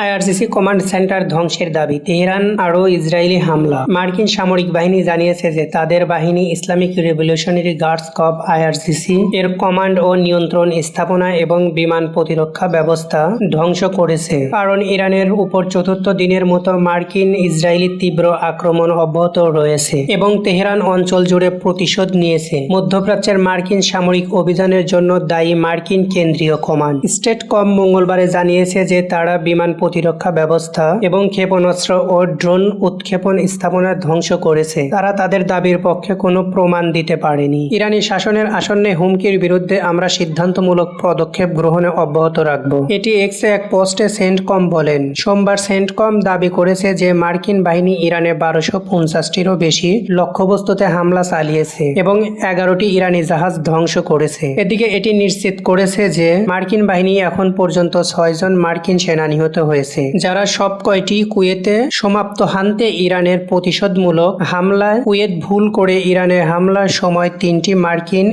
IRGC command centre ধ্বংসের দাবি, Tehran আরও ইসরায়েলি হামলা। মার্কিন সামরিক বাহিনী জানিয়েছে যে তাদের বাহিনী Islamic revolutionary guards corps IRGC এর কমান্ড ও নিয়ন্ত্রণ স্থাপনা এবং বিমান প্রতিরক্ষা ব্যবস্থা ধ্বংস করেছে, কারণ ইরানের উপর চতুর্থ দিনের মতো মার্কিন ইসরায়েলি তীব্র আক্রমণ অব্যাহত রয়েছে এবং তেহরান অঞ্চল জুড়ে প্রতিশোধ নিয়েছে। মধ্যপ্রাচ্যের মার্কিন সামরিক অভিযানের জন্য দায়ী মার্কিন কেন্দ্রীয় কমান্ড স্টেটকম মঙ্গলবারে জানিয়েছে যে তারা বিমান প্রতিরক্ষা ব্যবস্থা এবং ক্ষেপণাস্ত্র ও ড্রোন উৎক্ষেপণ স্থাপনা ধ্বংস করেছে। তারা তাদের দাবির পক্ষে কোনো প্রমাণ দিতে পারেনি। ইরানি শাসনের আসন্ন হুমকির বিরুদ্ধে আমরা সিদ্ধান্তমূলক পদক্ষেপ গ্রহণে অব্যাহত রাখব, এটি এক্সে এক পোস্টে সেন্টকম বলেন। সোমবার সেন্টকম দাবি করেছে যে মার্কিন বাহিনী ইরানে 1250টিরও বেশি লক্ষ্যবস্তুতে হামলা চালিয়েছে এবং 11টি ইরানি জাহাজ ধ্বংস করেছে। এদিকে এটি নিশ্চিত করেছে যে মার্কিন বাহিনী এখন পর্যন্ত 6 জন মার্কিন সেনা নিহত হয়েছে, যারা সব কয়টি কুয়েতে সমাপ্ত হানতে ইরানের প্রতিশোধমূলক হামলায়। কুয়েত ভুল করে ইরানের হামলার সময় 3টি মার্কিন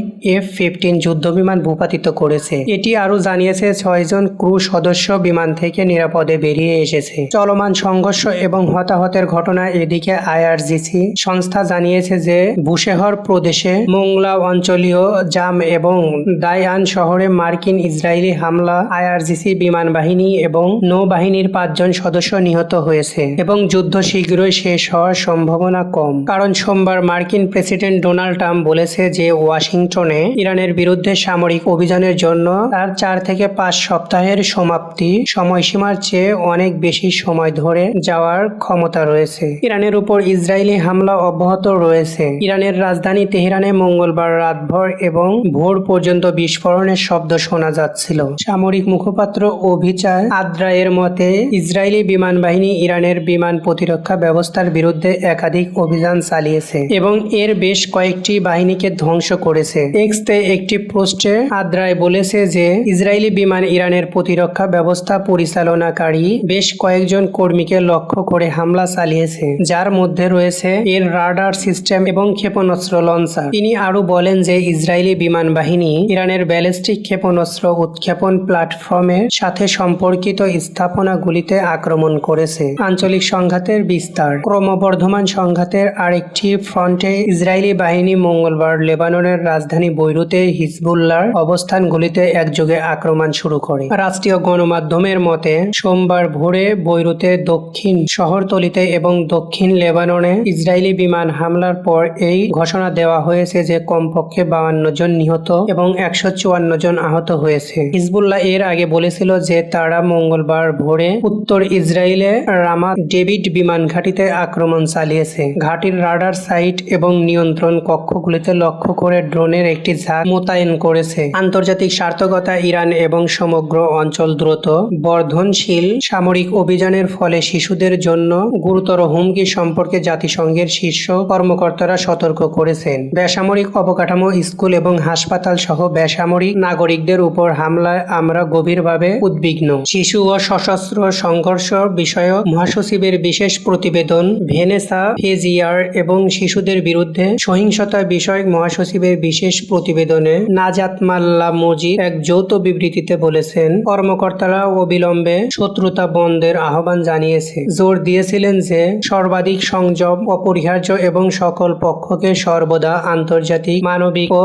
F-15 যুদ্ধবিমান ভূপাতিত করেছে। এটি আরও জানিয়েছে 6 জন ক্রু সদস্য বিমান থেকে নিরাপদে বেরিয়ে এসেছে। চলমান সংঘর্ষ এবং হতাহতের ঘটনায় এদিকে আইআরজিসি সংস্থা জানিয়েছে যে বুশেহর প্রদেশে মোংলা অঞ্চলীয় জাম এবং দায়ান শহরে মার্কিন ইসরায়েলি হামলা আইআরজিসি বিমান বাহিনী এবং নৌবাহিনীর 5 জন সদস্য নিহত হয়েছে এবং যুদ্ধ শীঘ্রই শেষ হওয়ার সম্ভাবনা কম, কারণ সোমবার মার্কিন প্রেসিডেন্ট ডোনাল্ড ট্রাম্প বলেছে যে ওয়াশিংটনে ইরানের বিরুদ্ধে সামরিক অভিযানের জন্য তার 4 থেকে 5 সপ্তাহের সমাপ্তি সময়সীমার চেয়ে অনেক বেশি সময় ধরে যাওয়ার ক্ষমতা রয়েছে। ইরানের উপর ইসরায়েলি হামলা অব্যাহত রয়েছে। ইরানের রাজধানী তেহরানে মঙ্গলবার রাতভর এবং ভোর পর্যন্ত বিস্ফোরণের শব্দ শোনা যাচ্ছিল। সামরিক মুখপাত্র অভিচার আদ্রায়ের মতে ইসরায়েলি বিমান বাহিনী ইরানের বিমান প্রতিরক্ষা ব্যবস্থার বিরুদ্ধে একাধিক অভিযান চালিয়েছে এবং এর বেশ কয়েকটি বাহিনীকে ধ্বংস করেছে। এক্সতে একটি পোস্টে আদ্রায় বলেছে যে ইসরায়েলি বিমান ইরানের প্রতিরক্ষা ব্যবস্থা পরিচালনাকারী বেশ কয়েকজন কর্মীকে লক্ষ্য করে হামলা চালিয়েছে, যার মধ্যে রয়েছে এর রাডার সিস্টেম এবং ক্ষেপণাস্ত্র লঞ্চার। তিনি আরও বলেন যে ইসরায়েলি বিমান বাহিনী ইরানের ব্যালিস্টিক ক্ষেপণাস্ত্র উৎক্ষেপণ প্ল্যাটফর্মের সাথে সম্পর্কিত স্থাপনাগুলিতে আক্রমণ করেছে। আঞ্চলিক সংঘাতের বিস্তার। ক্রমবর্ধমান সংঘাতের আরেকটি ফ্রন্টে ইসরায়েলি বাহিনী মঙ্গলবার লেবাননের রাজধানী বৈরুতে হিজবুল্লাহর অবস্থানগুলিতে একযোগে আক্রমণ শুরু করে। রাষ্ট্রীয় গণমাধ্যমের মতে সোমবার ভোরে বৈরুতে দক্ষিণ শহরতলিতে এবং দক্ষিণ লেবাননে ইসরায়েলি বিমান হামলার পর এই ঘোষণা দেওয়া হয়েছে যে কমপক্ষে 52 জন নিহত এবং 154 জন আহত হয়েছে। হিজবুল্লাহ এর আগে বলেছিল যে তারা মঙ্গলবার ভোরে উত্তর ইসরায়েলে রামাত ডেভিড বিমান ঘাঁটিতে আক্রমণ চালিয়েছে। ঘাঁটির রাডার সাইট এবং নিয়ন্ত্রণ কক্ষগুলিতে লক্ষ্য করে ড্রোনের একটি ঝাঁক মোতায়েন করেছে। আন্তর্জাতিক স্বার্থকতা ইরান এবং সমগ্র অঞ্চল দ্রুত বর্ধনশীল সামরিক অভিযানের ফলে শিশুদের জন্য গুরুতর হুমকি সম্পর্কে জাতিসংঘের শীর্ষ কর্মকর্তারা সতর্ক করেছেন। বেসামরিক অবকাঠামো, স্কুল এবং হাসপাতাল সহ বেসামরিক নাগরিকদের উপর হামলায় আমরা গভীরভাবে উদ্বিগ্ন। শিশু ও সশস্ত্র সংঘর্ষ বিষয়ক মহাসচিবের বিশেষ প্রতিবেদন ভেনেসা ফেজিয়ার এবং শিশুদের বিরুদ্ধে সহিংসতা বিষয়ক মহাসচিবের বিশেষ প্রতিবেদনে নাজাত মাল্লা মজিদ এক যৌথ বিবৃতিতে বলেছেন, কর্মকর্তারা অবিলম্বে শত্রুতা বন্ধের আহ্বান জানিয়েছে। জোর দিয়েছিলেন যে সর্বাধিক সংযম অপরিহার্য এবং সকল পক্ষকে সর্বদা আন্তর্জাতিক মানবিক ও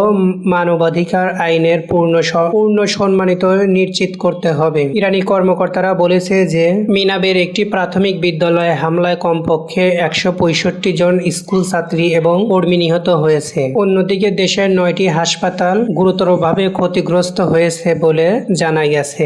মানবাধিকার আইনের পূর্ণ সম্মানিত নিশ্চিত করতে হবে। ইরানি কর্মকর্তারা বলেছে যে মিনাবের একটি প্রাথমিক বিদ্যালয়ে হামলায় কমপক্ষে 165 জন স্কুল ছাত্রী এবং কর্মী নিহত হয়েছে। অন্যদিকে দেশের 9টি হাসপাতাল গুরুতরভাবে ক্ষতিগ্রস্ত হয়েছে বলে জানা গেছে।